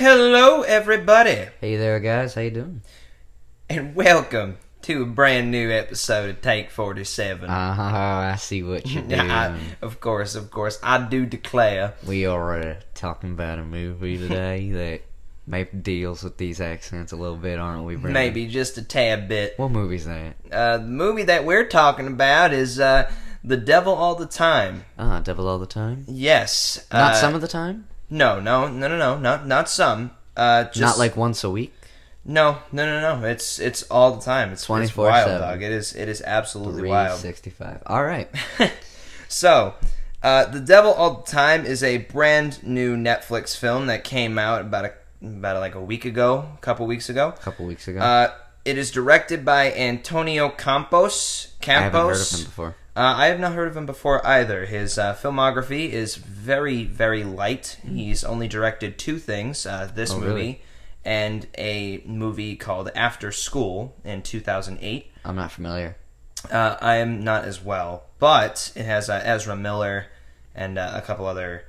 Hello, everybody, Hey there, guys. How you doing? and welcome to a brand new episode of Take 47. I see what you're doing. Of course, I do declare. We are talking about a movie today that maybe deals with these accents a little bit, aren't we, Brandon? Maybe just a tad bit. What movie's that? The movie that we're talking about is The Devil All the Time. Devil All the Time? Yes. Not some of the time? No, not some. Just, Not like once a week? No. It's all the time. It's 24/7. wild, dog. It is absolutely wild. 365. All right. So, The Devil All the Time is a brand new Netflix film that came out about a week ago, a couple weeks ago. It is directed by Antonio Campos. I haven't heard of him before. I have not heard of him before either. His filmography is very, very light. He's only directed two things, this movie really? and a movie called After School in 2008. I'm not familiar. I am not as well, but it has Ezra Miller and a couple other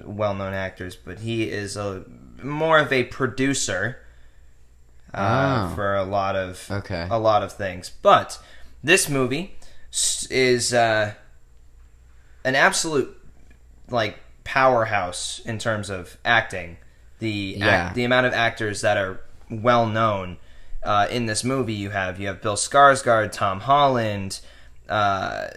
well-known actors, but he is more of a producer for a lot of things. But this movie is an absolute powerhouse in terms of acting. The amount of actors that are well known in this movie, you have Bill Skarsgård, Tom Holland, I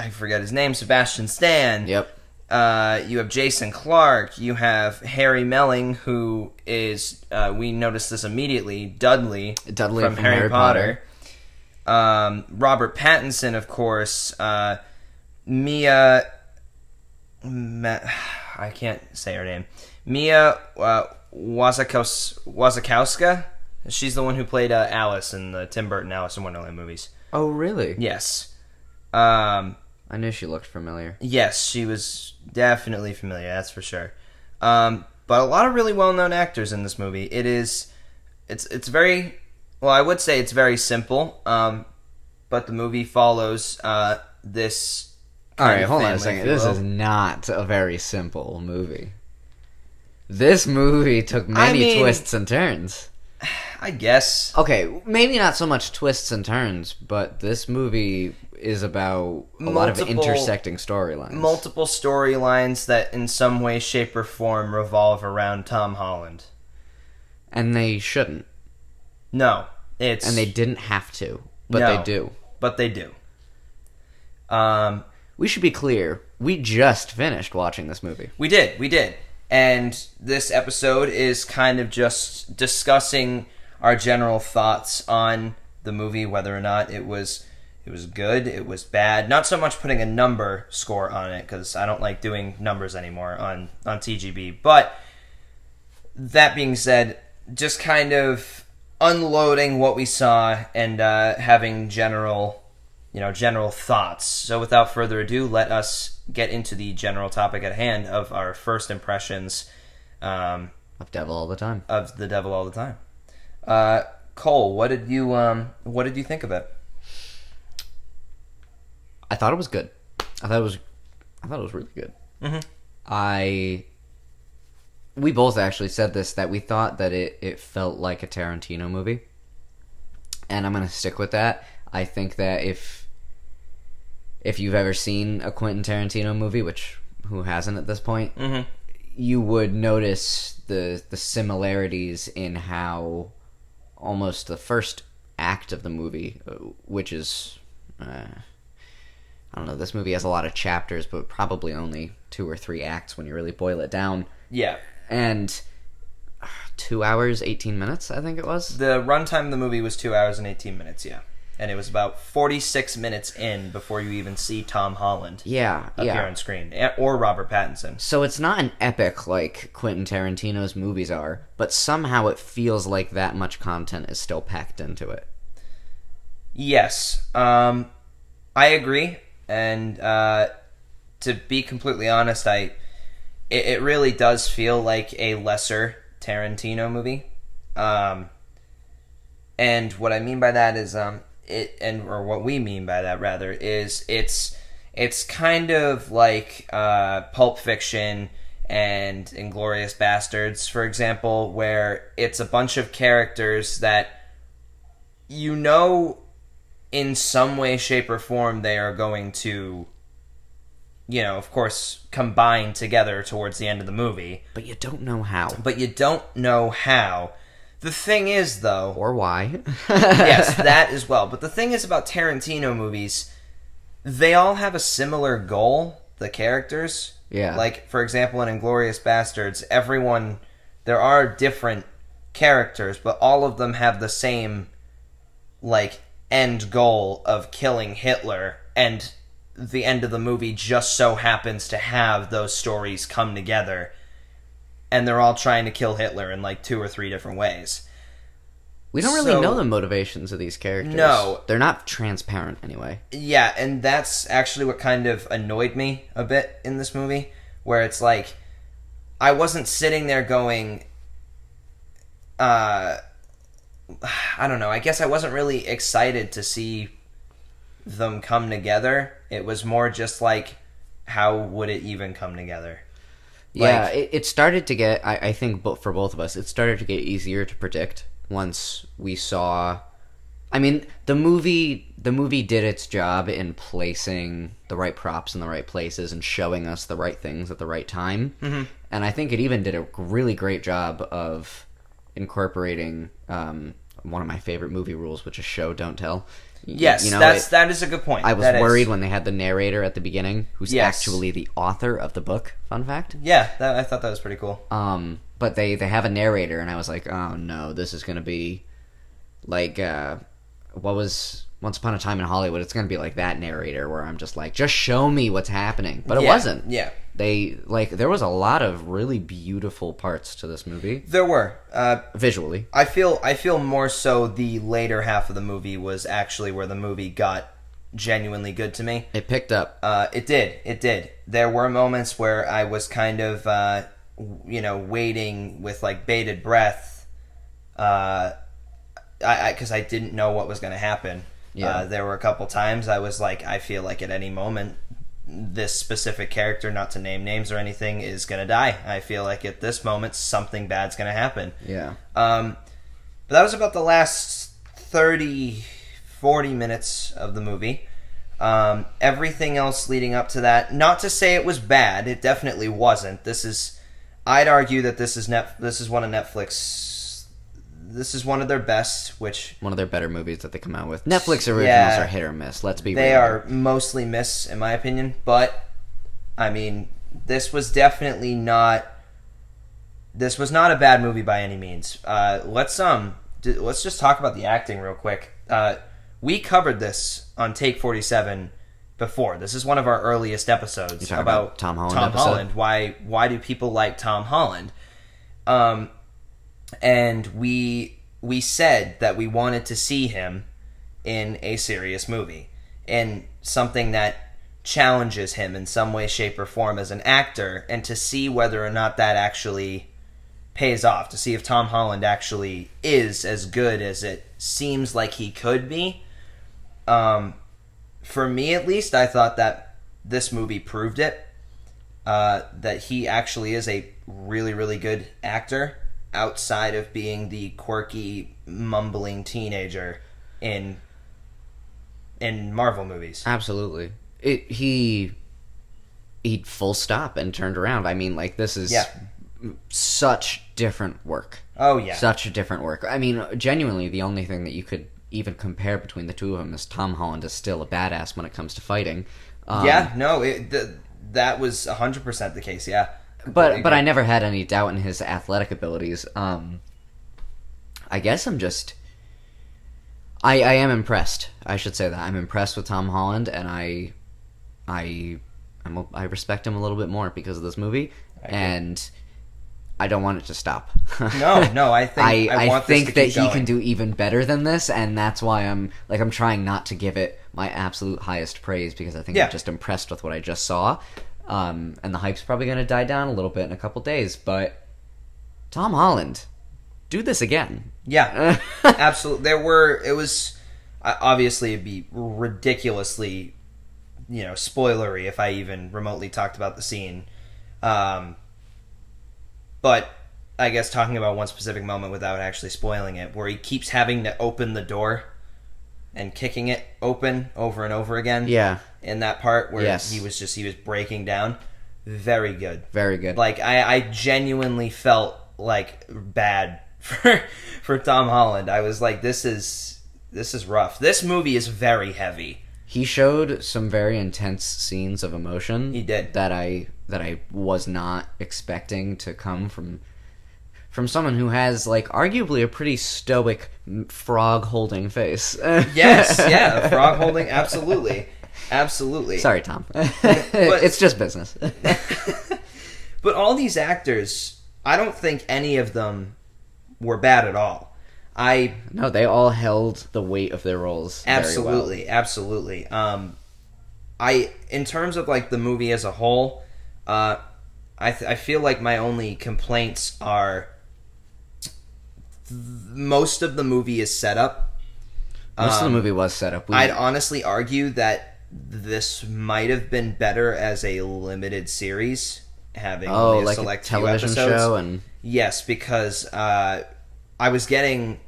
forget his name, Sebastian Stan. Yep. You have Jason Clarke. You have Harry Melling, who is we noticed this immediately. Dudley from Harry Potter. Robert Pattinson, of course. Mia, I can't say her name. Mia Wasikowska. She's the one who played Alice in the Tim Burton Alice in Wonderland movies. Oh, really? Yes. I knew she looked familiar. Yes, she was definitely familiar, that's for sure. But a lot of really well-known actors in this movie. It's very, well, I would say it's very simple, but the movie follows this All right, hold on a family, second. This is not a very simple movie. This movie took many twists and turns. I guess. Okay, maybe not so much twists and turns, but this movie is about a lot of intersecting storylines. Multiple storylines that in some way, shape, or form revolve around Tom Holland. And they shouldn't. No. And they didn't have to, but No, they do. But they do. We should be clear. We just finished watching this movie. We did. And this episode is kind of just discussing our general thoughts on the movie, whether or not it was good, it was bad. Not so much putting a number score on it, because I don't like doing numbers anymore on TGB. But that being said, just kind of unloading what we saw and having general thoughts. So without further ado, let us get into the general topic at hand of our first impressions Of Devil All the Time. of The Devil All the Time. Cole, what did you think of it? I thought it was good. I thought it was really good. Mm-hmm. We both actually said this, that we thought that it felt like a Tarantino movie. And I'm going to stick with that. I think that if you've ever seen a Quentin Tarantino movie, which who hasn't at this point, you would notice the similarities in how almost the first act of the movie, which is, I don't know, this movie has a lot of chapters, but probably only 2 or 3 acts when you really boil it down. Yeah. And 2 hours, 18 minutes, I think it was. The runtime of the movie was 2 hours and 18 minutes, yeah. And it was about 46 minutes in before you even see Tom Holland appear on screen, or Robert Pattinson. So it's not an epic like Quentin Tarantino's movies are, but somehow it feels like that much content is still packed into it. Yes, I agree, and to be completely honest, it really does feel like a lesser Tarantino movie. And what I mean by that is what we mean by that rather is it's kind of like Pulp Fiction and Inglourious Bastards, for example, where it's a bunch of characters that you know in some way, shape, or form they are going to, you know, of course, combine together towards the end of the movie. But you don't know how. But you don't know how. The thing is, though... Or why. Yes, that as well. But the thing is about Tarantino movies, they all have a similar goal, the characters. Yeah. Like, for example, in Inglourious Bastards, everyone... There are different characters, but all of them have the same, like, end goal of killing Hitler, and the end of the movie just so happens to have those stories come together, and they're all trying to kill Hitler in like 2 or 3 different ways. We don't really know the motivations of these characters. No. They're not transparent anyway. Yeah, and that's actually what kind of annoyed me a bit in this movie, where it's like, I wasn't sitting there going, I don't know, I guess I wasn't really excited to see them come together. It was more just like, how would it even come together? Yeah, Like, it started to get, I think for both of us, it started to get easier to predict once we saw... I mean, the movie did its job in placing the right props in the right places and showing us the right things at the right time. Mm-hmm. And I think it even did a really great job of incorporating one of my favorite movie rules, which is show, don't tell. yes, You know, that is a good point. I was That worried is. when they had the narrator at the beginning, who's Yes. actually the author of the book. Fun fact. Yeah, I thought that was pretty cool. But they have a narrator, and I was like, oh no, this is gonna be like what was Once Upon a Time in Hollywood. It's gonna be like that narrator, where I'm just like, just show me what's happening. But it Yeah, wasn't. Yeah. There was a lot of really beautiful parts to this movie, There were. visually. I feel more so the later half of the movie was actually where the movie got genuinely good to me. It picked up. It did. There were moments where I was kind of, waiting with like bated breath, because I didn't know what was going to happen. Yeah. There were a couple times I was like, I feel like at any moment this specific character, not to name names or anything, is going to die. I feel like at this moment something bad's going to happen. Yeah. But that was about the last 30, 40 minutes of the movie. Everything else leading up to that, not to say it was bad, it definitely wasn't. I'd argue that this is one of Netflix. This is one of their best, which One of their better movies that they come out with. Netflix originals Yeah. are hit or miss. Let's be real. they are mostly miss, in my opinion. But I mean, this was definitely not. This was not a bad movie by any means. Let's just talk about the acting real quick. We covered this on Take 47 before. This is one of our earliest episodes You talking about Tom Holland episode? Holland. Why do people like Tom Holland? And we said that we wanted to see him in a serious movie, in something that challenges him in some way, shape, or form as an actor, and to see whether or not that actually pays off, to see if Tom Holland actually is as good as it seems like he could be. For me, at least, I thought that this movie proved it. That he actually is a really, really good actor outside of being the quirky, mumbling teenager in Marvel movies. Absolutely. He full stop and turned around. I mean, like, this is such different work. Oh, yeah. Such different work. I mean, genuinely, the only thing that you could even compare between the two of them is Tom Holland is still a badass when it comes to fighting. That was 100% the case, yeah. But I never had any doubt in his athletic abilities. I guess I'm just... I am impressed. I should say that. I'm impressed with Tom Holland, and I respect him a little bit more because of this movie, and I don't want it to stop. No, I think I think this to that keep he going. can do even better than this, and that's why I'm trying not to give it my absolute highest praise, because I think I'm just impressed with what I just saw. And the hype's probably going to die down a little bit in a couple days, but Tom Holland, do this again. Yeah, absolutely. It was obviously it'd be ridiculously, spoilery if I even remotely talked about the scene. But I guess talking about one specific moment without actually spoiling it, where he keeps having to open the door and kicking it open over and over again. Yeah. In that part where Yes. he was breaking down. Very good. Very good. Like, I genuinely felt like bad for Tom Holland. I was like, this is rough. This movie is very heavy. He showed some very intense scenes of emotion. He did. That I was not expecting to come from someone who has, like, arguably a pretty stoic frog holding face. Yes, yeah, frog holding, absolutely. Absolutely. Sorry, Tom. It's just business. But all these actors, I don't think any of them were bad at all. No, they all held the weight of their roles Absolutely, very well. absolutely. In terms of, like, the movie as a whole, I feel like my only complaints are most of the movie is set up. Most of the movie was set up. I'd honestly argue that this might have been better as a limited series, having only a like select a television few episodes. show, and Yes, because I was getting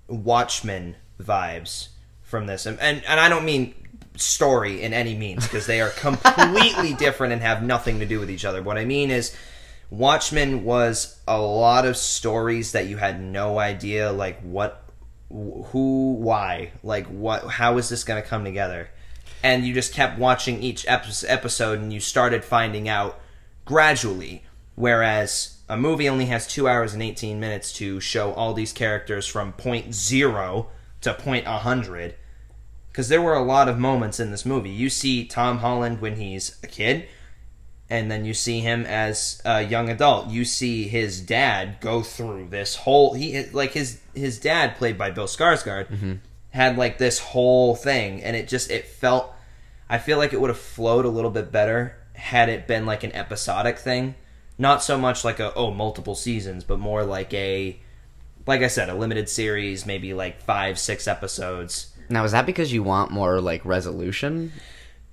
Watchmen vibes from this, and I don't mean story in any means, because they are completely different and have nothing to do with each other. What I mean is, Watchmen was a lot of stories that you had no idea, like, what, who, why, like, what, how is this going to come together? And you just kept watching each episode, and you started finding out gradually. Whereas a movie only has 2 hours and 18 minutes to show all these characters from point 0 to point 100. Because there were a lot of moments in this movie. You see Tom Holland when he's a kid, and then you see him as a young adult. You see his dad go through this whole... his dad, played by Bill Skarsgård, had, like, this whole thing, and it felt... I feel like it would have flowed a little bit better had it been, like, an episodic thing. Not so much like multiple seasons, but more like like I said, a limited series, maybe like 5-6 episodes. now is that because you want more, like, resolution?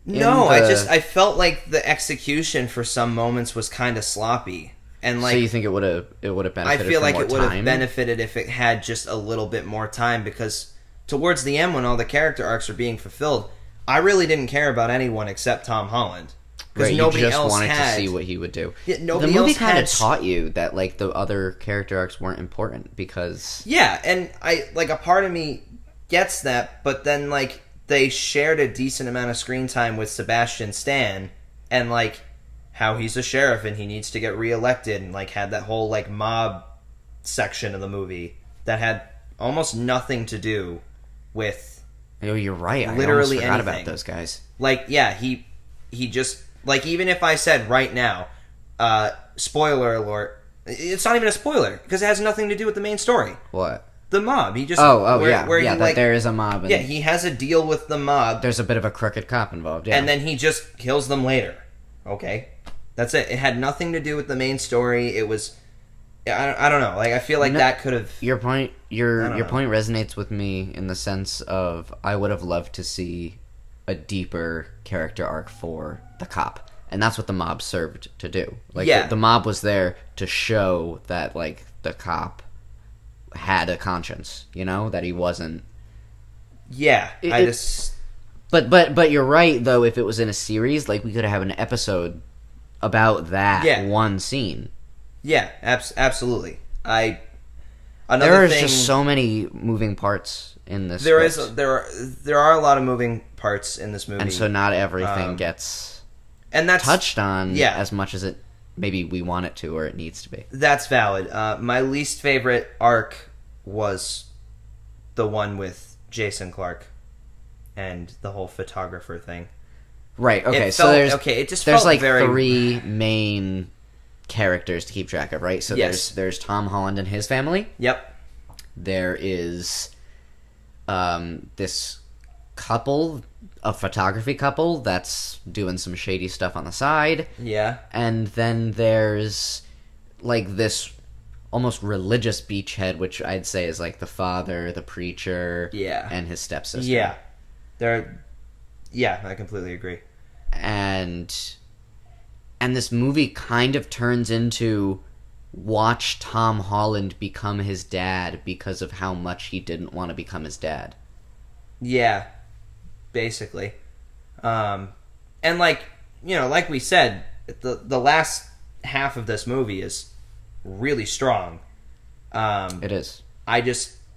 No, I felt like the execution for some moments was kind of sloppy, and like, so you think it would have benefited? I feel from like more it would have time? benefited if it had just a little bit more time, because towards the end, when all the character arcs are being fulfilled, I really didn't care about anyone except Tom Holland. Because Right, nobody you just else wanted had, to see what he would do. Yeah, The nobody movie else kind had of taught you that, like, the other character arcs weren't important because Yeah, and a part of me gets that, but then, like, they shared a decent amount of screen time with Sebastian Stan, and, like, how he's a sheriff and he needs to get reelected, and, like, had that whole, like, mob section of the movie that had almost nothing to do with, oh, you're right. I literally almost forgot anything. about those guys. like, yeah, he just, like, even if I said right now, spoiler alert, it's not even a spoiler, because it has nothing to do with the main story. What? The mob. He just Yeah, where yeah. he, That like, there is a mob. And yeah, he has a deal with the mob, there's a bit of a crooked cop involved. Yeah, and then he just kills them later. Okay, that's it. It had nothing to do with the main story. It was, I don't know. Like, I feel like that could have. your point I don't know. point resonates with me in the sense of I would have loved to see a deeper character arc for the cop, and that's what the mob served to do. Like, Yeah. the mob was there to show that, like, the cop had a conscience, you know, that he wasn't. Yeah, It- But you're right, though. If it was in a series, like, we could have an episode about that Yeah. one scene. yeah, absolutely. Another There is thing, just so many moving parts in this. there script. there are a lot of moving parts in this movie, And so not everything Um, gets and that's touched on yeah. as much as it maybe we want it to or it needs to be. That's valid. My least favorite arc was the one with Jason Clarke and the whole photographer thing. Right. Okay. It So felt- there's okay, it just there's felt like very- 3 main characters to keep track of, right? So Yes. there's Tom Holland and his family. Yep. There is this couple, a photography couple that's doing some shady stuff on the side, Yeah. and then there's like this almost religious beachhead, which I'd say is like the father, the preacher, Yeah. and his stepsister. Yeah. Yeah, I completely agree. and And this movie kind of turns into watch Tom Holland become his dad because of how much he didn't want to become his dad. Yeah, basically. And like, you know, like we said, the last half of this movie is really strong. It is.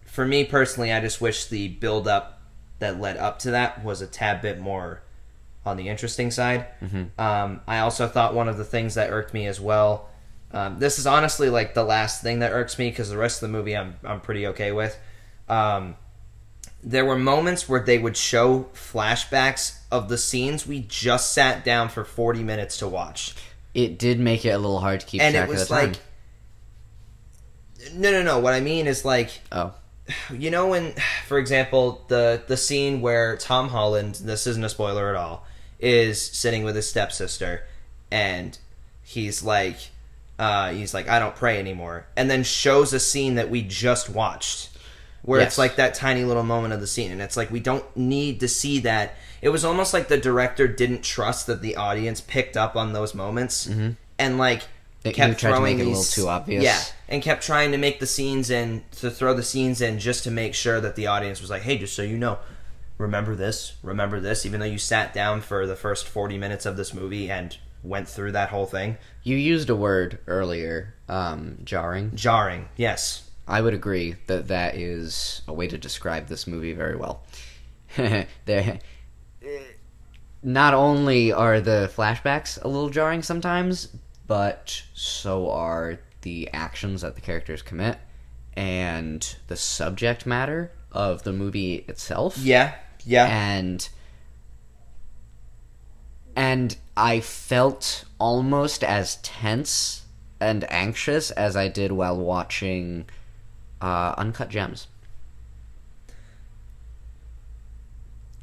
For me personally, I just wish the build up that led up to that was a tad bit more on the interesting side. Mm-hmm. I also thought one of the things that irked me as well. This is honestly like the last thing that irks me, because the rest of the movie I'm pretty okay with. There were moments where they would show flashbacks of the scenes we just sat down for 40 minutes to watch. It did make it a little hard to keep And track it was of the time. like... No. What I mean is, like... Oh. You know when, for example, the scene where Tom Holland, this isn't a spoiler at all, is sitting with his stepsister, and he's like, I don't pray anymore, and then shows a scene that we just watched, where Yes. it's like that tiny little moment of the scene, and it's like, we don't need to see that. It was almost like the director didn't trust that the audience picked up on those moments, and like He kept tried to throwing make it a these, little too obvious. yeah, and kept trying to make the scenes in, to throw the scenes in just to make sure that the audience was like, hey, just so you know, remember this, even though you sat down for the first 40 minutes of this movie and went through that whole thing. You used a word earlier, jarring. Jarring, yes. I would agree that that is a way to describe this movie very well. Not only are the flashbacks a little jarring sometimes, but so are the actions that the characters commit and the subject matter of the movie itself. Yeah. And I felt almost as tense and anxious as I did while watching Uncut Gems.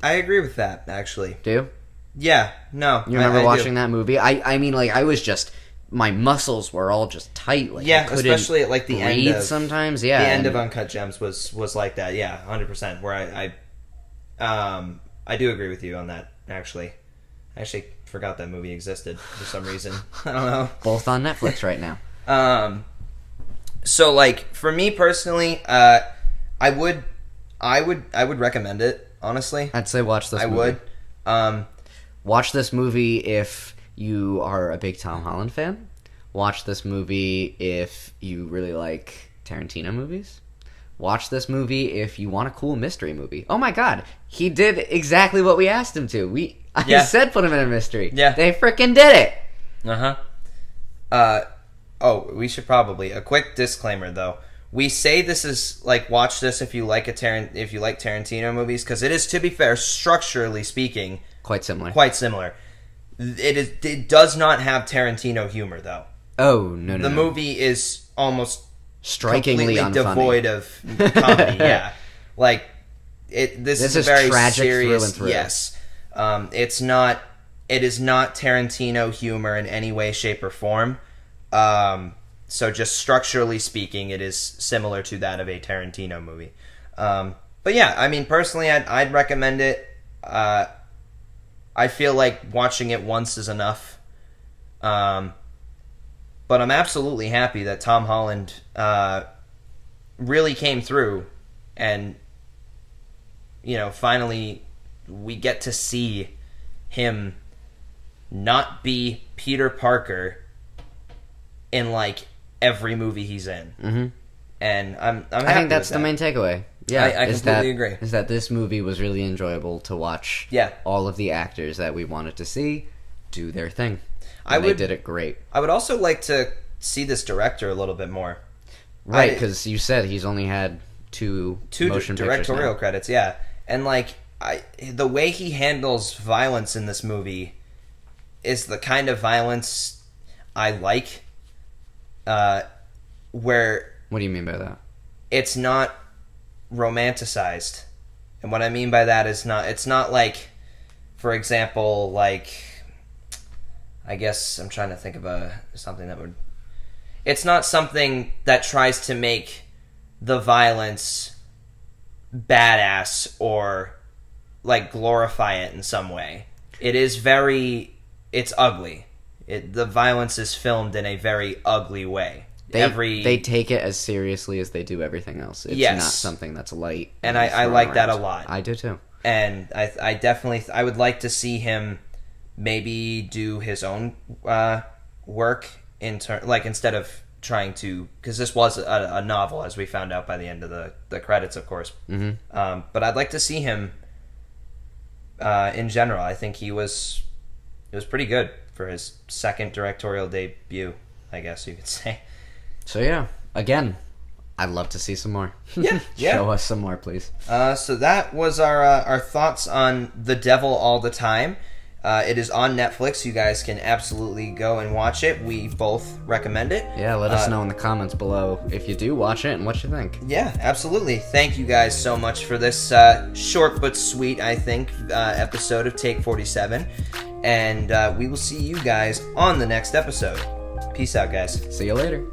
I agree with that, actually. Do you? Yeah, no. You remember I watching do. that movie? I mean, like, I was just... My muscles were all just tight. Like, Yeah, I couldn't especially at like the end breathe of sometimes. Yeah, the end of and- Uncut Gems was like that. Yeah, 100%. Where I do agree with you on that. Actually, I actually forgot that movie existed for some reason. I don't know. both on Netflix right now. So like for me personally, I would recommend it. Honestly, I'd say watch this I movie. would. Watch this movie if you are a big Tom Holland fan. Watch this movie if you really like Tarantino movies. Watch this movie if you want a cool mystery movie. Oh my god, he did exactly what we asked him to. I said put him in a mystery. Yeah. They freaking did it. Oh, we should probably a quick disclaimer though. We say this is like watch this if you like if you like Tarantino movies, because it is, to be fair, structurally speaking, Quite similar. quite similar. It does not have Tarantino humor though. Oh, no. The movie is almost Strikingly completely unfunny. devoid of comedy. Yeah, like this is a is very tragic serious. through and through. Yes, it's not. It is not Tarantino humor in any way, shape, or form. So just structurally speaking, it is similar to that of a Tarantino movie. But yeah, I mean, personally, I'd recommend it. I feel like watching it once is enough. But I'm absolutely happy that Tom Holland really came through, and finally we get to see him not be Peter Parker in like every movie he's in. Mm-hmm. And I'm happy I think that's with the that. main takeaway. Yeah, I completely agree. Is that this movie was really enjoyable to watch. Yeah. All of the actors that we wanted to see do their thing. I And would- they did it great. I would also like to see this director a little bit more. Right, I- because you said he's only had two motion pictures directorial now. credits, yeah. And like the way he handles violence in this movie is the kind of violence I like, where What do you mean by that? it's not romanticized. And what I mean by that is it's not like, for example, like, I guess I'm trying to think of something that would... It's not something that tries to make the violence badass or like glorify it in some way. It is it's ugly. the violence is filmed in a very ugly way. They take it as seriously as they do everything else. It's Yes. not something that's light. And I like that a lot. I do too. And I definitely I would like to see him maybe do his own work instead of trying to, because this was a novel, as we found out by the end of the credits, of course. Mm-hmm. But I'd like to see him in general. I think it was pretty good for his second directorial debut, I guess you could say. So yeah, again, I'd love to see some more. Yeah. Show us some more, please. So that was our thoughts on The Devil All the Time. It is on Netflix. You guys can absolutely go and watch it. We both recommend it. Yeah, let us know in the comments below if you do watch it and what you think. Yeah, absolutely. Thank you guys so much for this short but sweet, I think, episode of Take 47. And we will see you guys on the next episode. Peace out, guys. See you later.